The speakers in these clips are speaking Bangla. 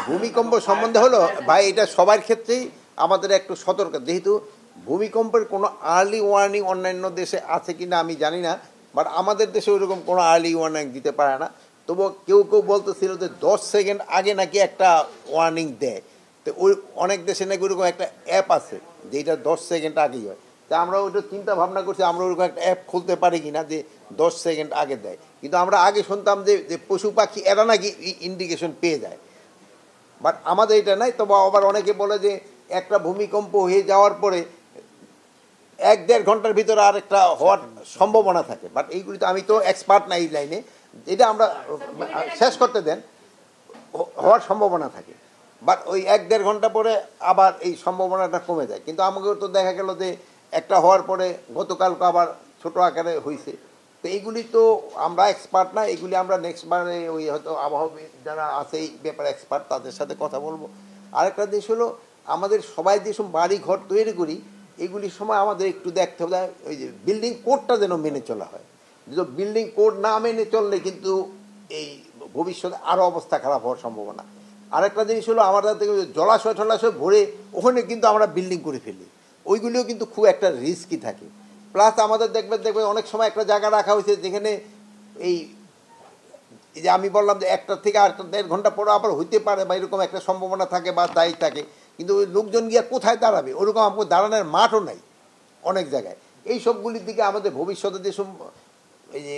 ভূমিকম্প সম্বন্ধে হলো ভাই, এটা সবার ক্ষেত্রেই আমাদের একটু সতর্ক, যেহেতু ভূমিকম্পের কোনো আর্লি ওয়ার্নিং অন্যান্য দেশে আছে কি না আমি জানি না, বাট আমাদের দেশে ওইরকম কোনো আর্লি ওয়ার্নিং দিতে পারে না। তবু কেউ কেউ বলতেছিল যে 10 সেকেন্ড আগে নাকি একটা ওয়ার্নিং দেয়। তো ওই অনেক দেশে নাকি ওইরকম একটা অ্যাপ আছে যেটা 10 সেকেন্ড আগেই হয়। তা আমরা ওইটা চিন্তা ভাবনা করছি আমরা ওইরকম একটা অ্যাপ খুলতে পারি কি না যে 10 সেকেন্ড আগে দেয়। কিন্তু আমরা আগে শুনতাম যে পশু পাখি এরা নাকি ইন্ডিকেশন পেয়ে যায়, বাট আমাদের এটা নাই। তবে আবার অনেকে বলে যে একটা ভূমিকম্প হয়ে যাওয়ার পরে 1-1.5 ঘন্টার ভিতরে আরেকটা হওয়ার সম্ভাবনা থাকে, বাট এইগুলি তো আমি তো এক্সপার্ট না এই লাইনে, এটা আমরা শেষ করতে দেন, হওয়ার সম্ভাবনা থাকে। বাট ওই 1-1.5 ঘন্টা পরে আবার এই সম্ভাবনাটা কমে যায়। কিন্তু আমাকে তো দেখা গেল যে একটা হওয়ার পরে গতকালকে আবার ছোট আকারে হয়েছে। তো এইগুলি তো আমরা এক্সপার্ট না, এগুলি আমরা নেক্সট বারে ওই হয়তো আবহাওয়া যারা আছে এই ব্যাপারে এক্সপার্ট তাদের সাথে কথা বলবো। আরেকটা দেশ হলো আমাদের সবাই যেসব বাড়ি ঘর তৈরি করি এগুলির সময় আমাদের একটু দেখতে হবে ওই যে বিল্ডিং কোডটা যেন মেনে চলা হয়। যদি বিল্ডিং কোড না মেনে চললে কিন্তু এই ভবিষ্যতে আরও অবস্থা খারাপ হওয়ার সম্ভাবনা। আরেকটা জিনিস হলো আমাদের থেকে জলাশয় টলাশয় ভরে ওখানে কিন্তু আমরা বিল্ডিং করে ফেলি, ওইগুলিও কিন্তু খুব একটা রিস্কি থাকে। প্লাস আমাদের দেখবেন অনেক সময় একটা জায়গা রাখা হয়েছে যেখানে এই যে আমি বললাম যে 1টা থেকে 1.5 ঘন্টা পরে আবার হইতে পারে বা এরকম একটা সম্ভাবনা থাকে বা দায়ী থাকে, কিন্তু ওই লোকজন গিয়ে কোথায় দাঁড়াবে, ওরকম আমাকে দাঁড়ানোর মাঠও নাই অনেক জায়গায়। এই সবগুলির দিকে আমাদের ভবিষ্যতে যেসব এই যে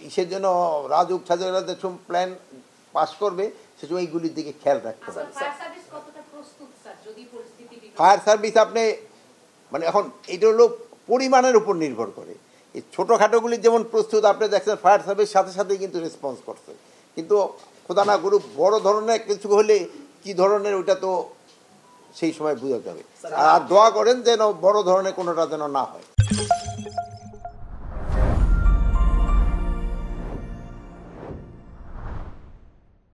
ইসের জন্য রাজুক সাজেরা যেসব প্ল্যান পাস করবে সেসব এইগুলির দিকে খেয়াল রাখতে হবে। ফায়ার সার্ভিস আপনি মানে এখন এটা হলো পরিমাণের উপর নির্ভর করে। এই ছোটোখাটোগুলি যেমন প্রস্তুত আপনি দেখছেন ফায়ার সার্ভিস সাথে সাথেই কিন্তু রেসপন্স করছে, কিন্তু খোদা না করুক বড় ধরনের কিছু হলে কি ধরনের ওইটা তো সেই সময় বোঝাতে হবে। আর দোয়া করেন যেন বড় ধরনের কোনোটা যেন না হয়।